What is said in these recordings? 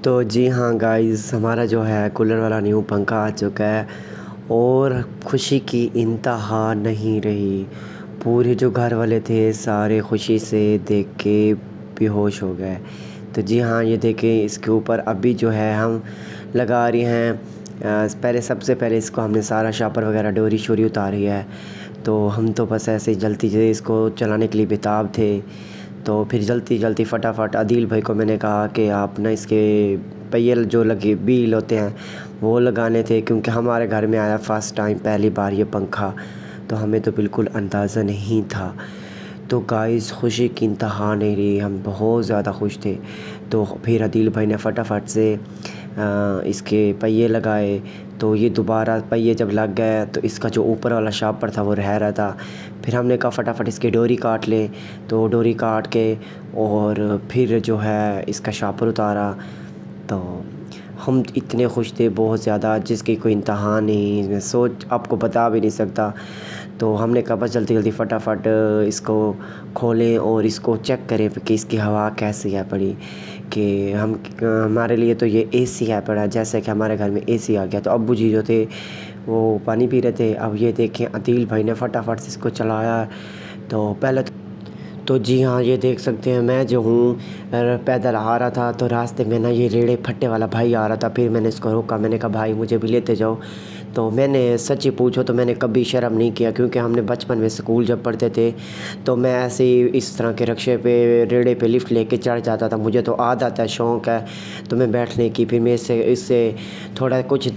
तो जी हाँ गाइस, हमारा जो है कूलर वाला न्यू पंखा आ चुका है और खुशी की इंतहा नहीं रही। पूरे जो घर वाले थे सारे खुशी से देख के बेहोश हो गए। तो जी हाँ, ये देखें, इसके ऊपर अभी जो है हम लगा रहे हैं। पहले सबसे पहले इसको हमने सारा शापर वगैरह डोरी शोरी उतारी है। तो हम तो बस ऐसे ही जल्दी से इसको चलाने के लिए बेताब थे। तो फिर जल्दी जल्दी फटाफट आदिल भाई को मैंने कहा कि आप ना इसके पहिए जो लगे व्हील होते हैं वो लगाने थे, क्योंकि हमारे घर में आया फ़र्स्ट टाइम पहली बार ये पंखा। तो हमें तो बिल्कुल अंदाज़ा नहीं था। तो गाइस, खुशी की इंतहा नहीं रही, हम बहुत ज़्यादा खुश थे। तो फिर आदिल भाई ने फटाफट से इसके पहिए लगाए। तो ये दोबारा पहिए जब लग गए तो इसका जो ऊपर वाला शापर था वो रह रहा था। फिर हमने कहा फटाफट इसकी डोरी काट ले। तो डोरी काट के और फिर जो है इसका शापर उतारा। तो हम इतने खुश थे बहुत ज़्यादा, जिसकी कोई इंतहा नहीं, मैं सोच आपको बता भी नहीं सकता। तो हमने कहा बस जल्दी जल्दी फटाफट इसको खोलें और इसको चेक करें कि इसकी हवा कैसी है पड़ी। कि हमारे लिए तो ये एसी है पड़ा, जैसे कि हमारे घर में एसी आ गया। तो अब्बू जी जो थे वो पानी पी रहे थे। अब ये देखें, आदिल भाई ने फटाफट से इसको चलाया। तो पहले तो जी हाँ, ये देख सकते हैं, मैं जो हूँ पैदल आ रहा था तो रास्ते में ना ये रेड़े फट्टे वाला भाई आ रहा था। फिर मैंने इसको रोका, मैंने कहा भाई मुझे भी लेते जाओ। तो मैंने सच्ची पूछो तो मैंने कभी शर्म नहीं किया, क्योंकि हमने बचपन में स्कूल जब पढ़ते थे तो मैं ऐसे ही इस तरह के रिक्शे पे रेड़े पे लिफ्ट लेके चढ़ जाता था। मुझे तो आदत है, शौक़ है तो मैं बैठने की। फिर मैं इससे थोड़ा कुछ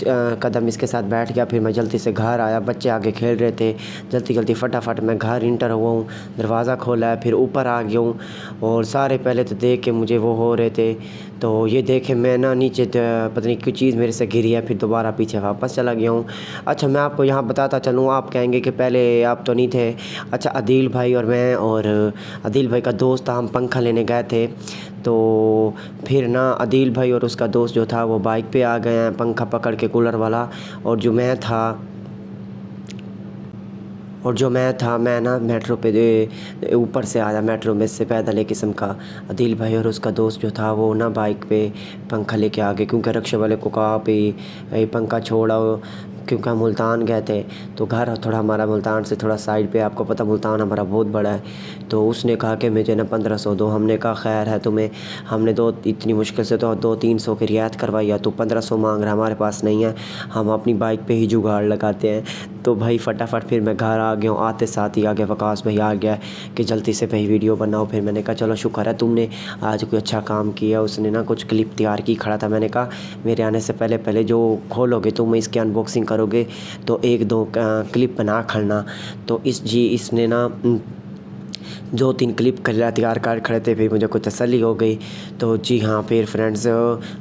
कदम इसके साथ बैठ गया। फिर मैं जल्दी से घर आया, बच्चे आगे खेल रहे थे। जल्दी जल्दी फटाफट मैं घर इंटर हुआ हूँ, दरवाज़ा खोला है, फिर ऊपर आ गया हूँ। और सारे पहले तो देख के मुझे वो हो रहे थे। तो ये देखे मैं ना नीचे पता नहीं क्यों चीज़ मेरे से गिरी है, फिर दोबारा पीछे वापस चला गया हूँ। अच्छा, मैं आपको यहाँ बताता चलूँ, आप कहेंगे कि पहले आप तो नहीं थे। अच्छा, आदिल भाई और मैं और आदिल भाई का दोस्त था, हम पंखा लेने गए थे। तो फिर ना आदिल भाई और उसका दोस्त जो था वो बाइक पे आ गए हैं पंखा पकड़ के, कूलर वाला। और जो मैं था मैं ना मेट्रो पे ऊपर से आया, मेट्रो में से पैदल एक किस्म का। आदिल भाई और उसका दोस्त जो था वो ना बाइक पे पंखा लेके आ गए, क्योंकि रिक्शे वाले को कहा पे पंखा छोड़ा, क्योंकि हम मुल्तान गए थे। तो घर थोड़ा हमारा मुल्तान से थोड़ा साइड पे, आपको पता मुल्तान हमारा बहुत बड़ा है। तो उसने कहा कि मुझे ना 1500 दो। हमने कहा खैर है तुम्हें, हमने इतनी मुश्किल से तो 200-300 की रियायत करवाई है, तो 1500 मांग रहा, हमारे पास नहीं है, हम अपनी बाइक पे ही जुगाड़ लगाते हैं। तो भाई फटाफट फिर मैं घर आ गया हूँ। आते साथ ही आ गया वकास भाई आ गया कि जल्दी से भाई वीडियो बनाओ। फिर मैंने कहा चलो शुक्र है तुमने आज कोई अच्छा काम किया। उसने ना कुछ क्लिप तैयार की खड़ा था। मैंने कहा मेरे आने से पहले पहले जो खोलोगे तुम इसकी अनबॉक्सिंग करोगे तो 1-2 क्लिप बना खड़ना। तो इसने ना 2-3 क्लिप तैयार कर खड़े थे, फिर मुझे कोई तसल्ली हो गई। तो जी हाँ, फिर फ्रेंड्स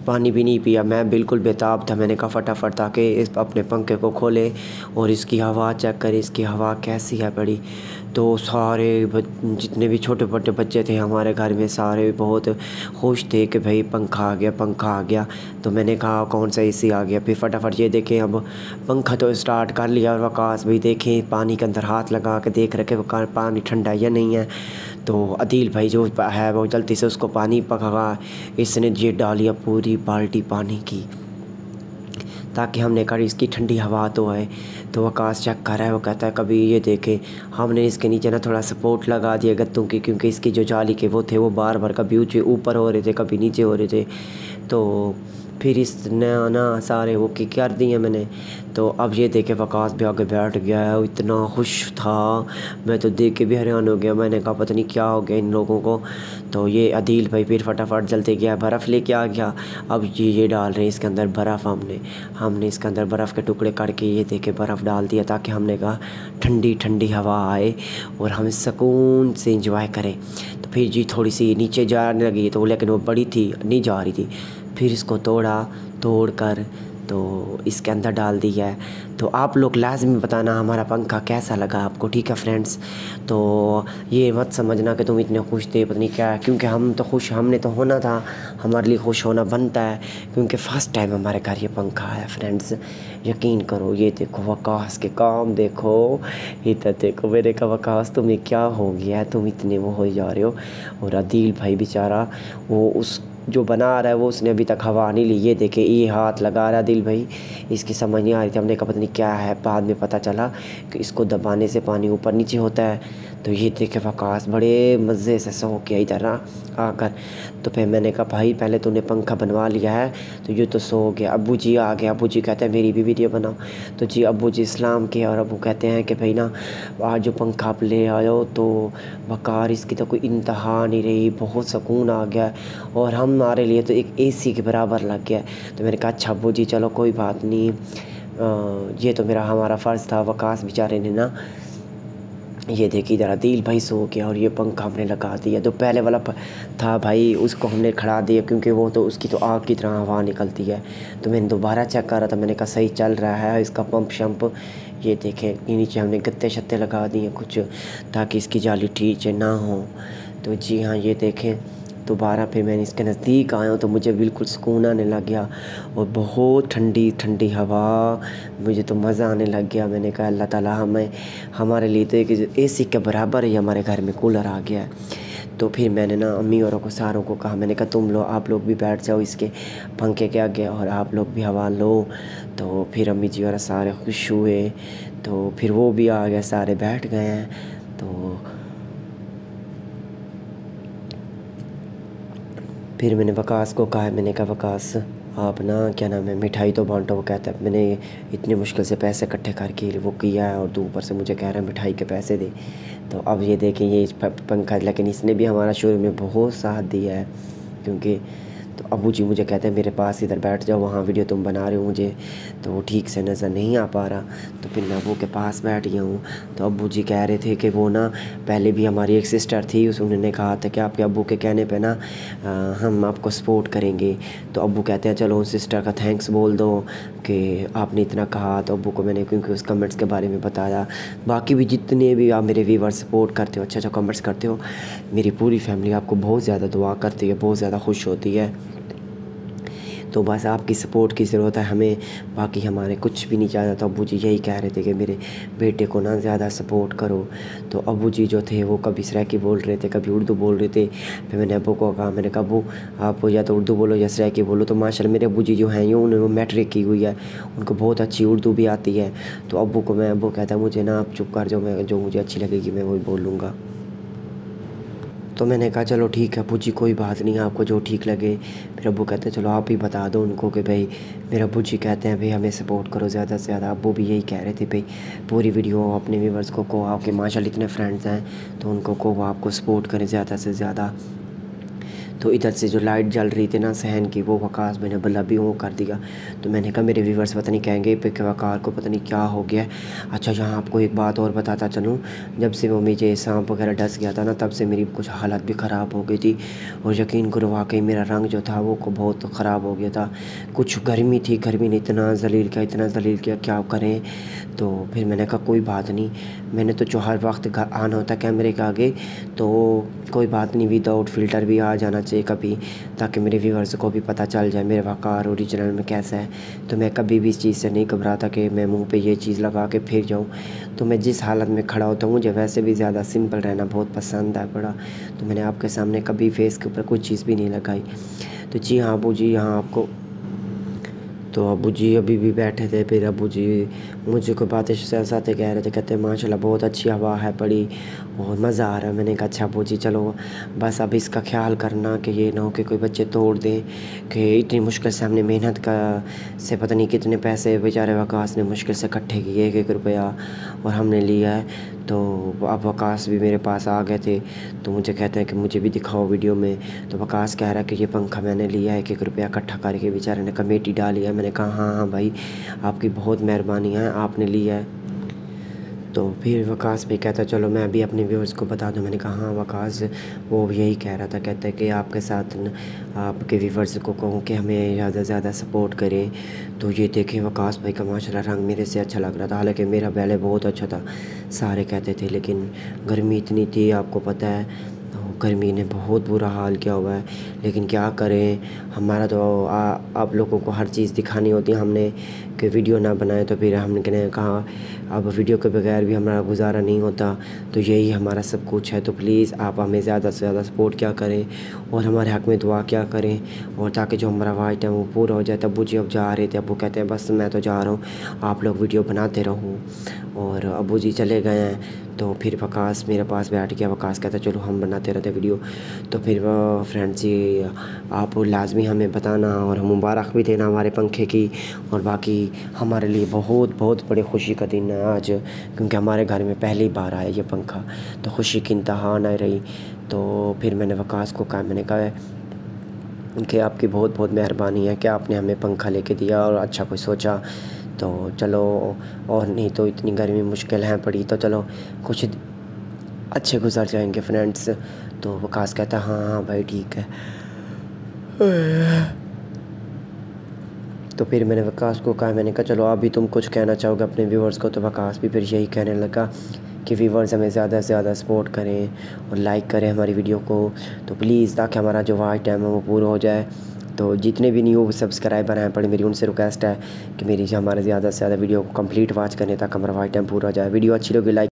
पानी भी नहीं पिया, मैं बिल्कुल बेताब था। मैंने कहा फटाफट ताकि इस अपने पंखे को खोले और इसकी हवा चेक करें, इसकी हवा कैसी है पड़ी। तो सारे जितने भी छोटे छोटे बच्चे थे हमारे घर में सारे बहुत खुश थे कि भाई पंखा आ गया, पंखा आ गया। तो मैंने कहा कौन सा एसी आ गया। फिर फटाफट ये देखें, अब पंखा तो स्टार्ट कर लिया और वकास भाई देखें पानी के अंदर हाथ लगा के देख रखे पानी ठंडा या नहीं है। तो आदिल भाई जो है वो जल्दी से उसको पानी पका, इसने ये डालिया पूरी बाल्टी पानी की, ताकि हमने कहा इसकी ठंडी हवा तो आए। तो वकास चेक कर रहा है, वो कहता है कभी ये देखे। हमने इसके नीचे ना थोड़ा सपोर्ट लगा दिया गत्तों की, क्योंकि इसकी जो जाली के वो थे वो बार बार कभी ऊपर हो रहे थे कभी नीचे हो रहे थे। तो फिर इसने ना सारे वो कर दिए मैंने। तो अब ये देखे वकास भी आगे बैठ गया है, वो इतना खुश था, मैं तो देख के भी हैरान हो गया। मैंने कहा पता नहीं क्या हो गया इन लोगों को। तो ये आदिल भाई फिर फटाफट जल्दी गया, बर्फ़ लेके आ गया। अब ये डाल रहे हैं इसके अंदर बर्फ़। हमने इसके अंदर बर्फ़ के टुकड़े करके ये देखे बर्फ़ डाल दिया, ताकि हमने कहा ठंडी ठंडी हवा आए और हम सुकून से इंजॉय करें। तो फिर जी थोड़ी सी नीचे जाने लगी, तो लेकिन वो बड़ी थी नहीं जा रही थी। फिर इसको तोड़ कर तो इसके अंदर डाल दिया है। तो आप लोग लाज़मी बताना हमारा पंखा कैसा लगा आपको, ठीक है फ्रेंड्स। तो ये मत समझना कि तुम इतने खुश थे पता नहीं क्या, क्योंकि हम तो खुश, हमने तो होना था, हमारे लिए खुश होना बनता है, क्योंकि फ़र्स्ट टाइम हमारे घर ये पंखा आया फ्रेंड्स। यकीन करो, ये देखो वकास के काम देखो, इधर देखो। मेरे का वकास तुम्हें क्या हो गया है, तुम इतने वो हो जा रहे हो। और आदिल भाई बेचारा वो जो बना रहा है वो उसने अभी तक हवा नहीं ली। ये देखे ये हाथ लगा रहा है दिल भाई, इसकी समझ नहीं आ रही थी। हमने कहा पता नहीं क्या है, बाद में पता चला कि इसको दबाने से पानी ऊपर नीचे होता है। तो ये देखे वकास बड़े मज़े से सो के इधर आकर। तो फिर मैंने कहा भाई पहले तूने पंखा बनवा लिया है तो ये तो सो गया। अब्बू जी आ गए, अब्बू जी कहते हैं मेरी भी वीडियो बनाओ। तो जी अब्बू जी इस्लाम के, और अब्बू कहते हैं कि भाई ना आज जो पंखा आप ले आयो तो वकार इसकी तो कोई इंतहा नहीं रही, बहुत सुकून आ गया और हमारे लिए तो एक एसी के बराबर लग गया। तो मैंने कहा अच्छा अब्बू जी चलो कोई बात नहीं, ये तो हमारा फ़र्ज़ था। वकास बेचारे ने ना ये देखिए ज़रा दिल भाई सो गया और ये पंखा हमने लगा दिया। जो पहले वाला था भाई उसको हमने खड़ा दिया क्योंकि वो तो उसकी तो आग की तरह हवा निकलती है। तो मैंने दोबारा चेक करा था, मैंने कहा सही चल रहा है इसका पंप शंप। ये देखें नीचे हमने गत्ते शत्ते लगा दिए कुछ ताकि इसकी जाली ठीक ना हो। तो जी हाँ ये देखें दोबारा फिर मैंने इसके नज़दीक आया तो मुझे बिल्कुल सुकून आने लग गया और बहुत ठंडी ठंडी हवा, मुझे तो मज़ा आने लग गया। मैंने कहा अल्लाह ताला हमारे लिए तो एक एसी के बराबर ही हमारे घर में कूलर आ गया है। तो फिर मैंने ना अम्मी औरों को सारों को कहा, मैंने कहा आप लोग भी बैठ जाओ इसके पंखे के आगे और आप लोग भी हवा लो। तो फिर अम्मी जी और सारे खुश हुए, तो फिर वो भी आ गए, सारे बैठ गए हैं। तो फिर मैंने वकास को कहा, मैंने कहा वकास आप ना क्या नाम है मिठाई तो बांटो। वो कहता है मैंने इतनी मुश्किल से पैसे इकट्ठे करके वो किया है और तू ऊपर से मुझे कह रहा है मिठाई के पैसे दे। तो अब ये देखें ये पंखा, लेकिन इसने भी हमारा शुरू में बहुत साथ दिया है क्योंकि तो अब्बू जी मुझे कहते हैं मेरे पास इधर बैठ जाओ, वहाँ वीडियो तुम बना रहे हो मुझे तो वो ठीक से नज़र नहीं आ पा रहा। तो फिर मैं अब्बू के पास बैठ गया हूँ। तो अब्बू जी कह रहे थे कि वो ना पहले भी हमारी एक सिस्टर थी, उन्होंने कहा था कि आपके अब्बू के कहने पे ना हम आपको सपोर्ट करेंगे। तो अब्बू कहते हैं चलो उन सिस्टर का थैंक्स बोल दो कि आपने इतना कहा। तो अब्बू को मैंने क्योंकि उस कमेंट्स के बारे में बताया। बाकी भी जितने भी आप मेरे व्यूअर्स सपोर्ट करते हो, अच्छा कमेंट्स करते हो, मेरी पूरी फैमिली आपको बहुत ज़्यादा दुआ करती है, बहुत ज़्यादा खुश होती है। तो बस आपकी सपोर्ट की ज़रूरत है हमें, बाकी हमारे कुछ भी नहीं चाहता। तो अब्बू जी यही कह रहे थे कि मेरे बेटे को ना ज़्यादा सपोर्ट करो। तो अब्बू जी जो थे वो कभी सराइकी बोल रहे थे, कभी उर्दू बोल रहे थे। फिर मैंने अब्बू को कहा, मैंने कहा अब्बू आप या तो उर्दू बोलो या सराइकी बोलो। तो माशाल्लाह मेरे अब्बू जी जो हैं यूँ उन्होंने मैट्रिक की हुई है, उनको बहुत अच्छी उर्दू भी आती है। तो अब्बू कहता है मुझे ना आप चुप कर जाओ, मैं जो मुझे अच्छी लगेगी मैं वही बोलूँगा। तो मैंने कहा चलो ठीक है अब्बू जी कोई बात नहीं, आपको जो ठीक लगे। फिर अब्बू कहते हैं चलो आप ही बता दो उनको कि भाई मेरे अब्बू जी कहते हैं भाई हमें सपोर्ट करो ज़्यादा से ज़्यादा। अब्बू भी यही कह रहे थे भाई पूरी वीडियो अपने व्यूअर्स को आपके माशाल्लाह इतने फ्रेंड्स हैं तो उनको को आपको सपोर्ट करें ज़्यादा से ज़्यादा। तो इधर से जो लाइट जल रही थी ना सहन की, वो वकास मैंने बल्ब भी वो कर दिया। तो मैंने कहा मेरे व्यूवर्स पता नहीं कहेंगे कि वकार को पता नहीं क्या हो गया। अच्छा यहाँ आपको एक बात और बताता चलूँ, जब से वो मुझे सांप वगैरह डस गया था ना तब से मेरी कुछ हालत भी ख़राब हो गई थी और यकीन करो वाकई मेरा रंग जो था वो बहुत ख़राब हो गया था। कुछ गर्मी थी, गर्मी ने इतना जलील किया क्या करें। तो फिर मैंने कहा कोई बात नहीं, मैंने तो जो हर वक्त आना होता कैमरे के आगे, तो कोई बात नहीं विदाउट फ़िल्टर भी आ जाना चाहिए कभी, ताकि मेरे व्यूअर्स को भी पता चल जाए मेरे वकार ओरिजिनल में कैसा है। तो मैं कभी भी इस चीज़ से नहीं घबराता कि मैं मुंह पे ये चीज़ लगा के फिर जाऊँ। तो मैं जिस हालत में खड़ा होता हूँ मुझे वैसे भी ज़्यादा सिंपल रहना बहुत पसंद है बड़ा। तो मैंने आपके सामने कभी फेस के ऊपर कोई चीज़ भी नहीं लगाई। तो जी हाँ अब्बू जी यहाँ आपको, तो अब्बू जी अभी भी बैठे थे। फिर अब्बू जी मुझे कोई बातें साथ कह रहे थे, कहते माशाल्लाह बहुत अच्छी हवा है पड़ी और मज़ा आ रहा है। मैंने कहा अच्छा अब्बू जी चलो बस अब इसका ख्याल करना कि ये ना हो कि कोई बच्चे तोड़ दें, कि इतनी मुश्किल से हमने मेहनत का से पता नहीं कितने पैसे बेचारे वकास ने मुश्किल से इकट्ठे किए, 1-1 रुपया और हमने लिया है। तो अब वकास भी मेरे पास आ गए थे तो मुझे कहते हैं कि मुझे भी दिखाओ वीडियो में। तो वकास कह रहा है कि ये पंखा मैंने लिया है 1-1 रुपया इकट्ठा करके, बेचारे ने कमेटी डाली है। मैंने कहा हाँ भाई आपकी बहुत मेहरबानी है, आपने लिया है। तो फिर वकास भी कहता चलो मैं भी अपने व्यूअर्स को बता दूं। मैंने कहा हाँ वकास वो भी यही कह रहा था, कहता है कि आपके साथ आपके व्यूअर्स को कहूँ कि हमें ज़्यादा से ज़्यादा सपोर्ट करें। तो ये देखें वकास भाई का माशाल्लाह रंग मेरे से अच्छा लग रहा था, हालांकि मेरा पहले बहुत अच्छा था सारे कहते थे, लेकिन गर्मी इतनी थी आपको पता है। तो गर्मी ने बहुत बुरा हाल किया हुआ है, लेकिन क्या करें, हमारा तो आप लोगों को हर चीज़ दिखानी होती है। हमने कि वीडियो ना बनाए तो फिर हमने कहा अब वीडियो के बगैर भी हमारा गुजारा नहीं होता, तो यही हमारा सब कुछ है। तो प्लीज़ आप हमें ज़्यादा से ज़्यादा सपोर्ट क्या करें और हमारे हक़ में दुआ क्या करें, और ताकि जो हमारा वाइट है वो पूरा हो जाए। तब अब्बू जी अब जा रहे थे, अब्बू कहते हैं बस मैं तो जा रहा हूँ, आप लोग वीडियो बनाते रहो। और अब्बू जी चले गए हैं, तो फिर वकास मेरे पास बैठ गया। वकास कहता चलो हम बनाते रहते वीडियो। तो फिर फ्रेंड्स जी, आप लाजमी हमें बताना और हम मुबारक भी देना हमारे पंखे की। और बाकी हमारे लिए बहुत बहुत बड़ी खुशी का दिन है आज, क्योंकि हमारे घर में पहली बार आया ये पंखा, तो खुशी की इंतहा नहीं रही। तो फिर मैंने वकास को कहा, मैंने कहा कि आपकी बहुत बहुत मेहरबानी है कि आपने हमें पंखा लेके दिया और अच्छा कोई सोचा। तो चलो, और नहीं तो इतनी गर्मी मुश्किल है पड़ी, तो चलो कुछ अच्छे गुजर जाएंगे फ्रेंड्स। तो वकास कहता हाँ हाँ भाई ठीक है। तो फिर मैंने वकास को कहा, मैंने कहा चलो अभी तुम कुछ कहना चाहोगे अपने व्यूवर्स को। तो वकास भी फिर यही कहने लगा कि व्यूवर्स हमें ज़्यादा से ज़्यादा सपोर्ट करें और लाइक करें हमारी वीडियो को, तो प्लीज़, ताकि हमारा जो वाच टाइम है वो पूरा हो जाए। तो जितने भी न्यू सब्सक्राइबर हैं पड़े, मेरी उनसे रिक्वेस्ट है कि मेरी हमारे ज़्यादा से ज़्यादा वीडियो को कंप्लीट वॉच करें ताकि हमारा वाच टाइम पूरा हो जाए। वीडियो अच्छी लगी लाइक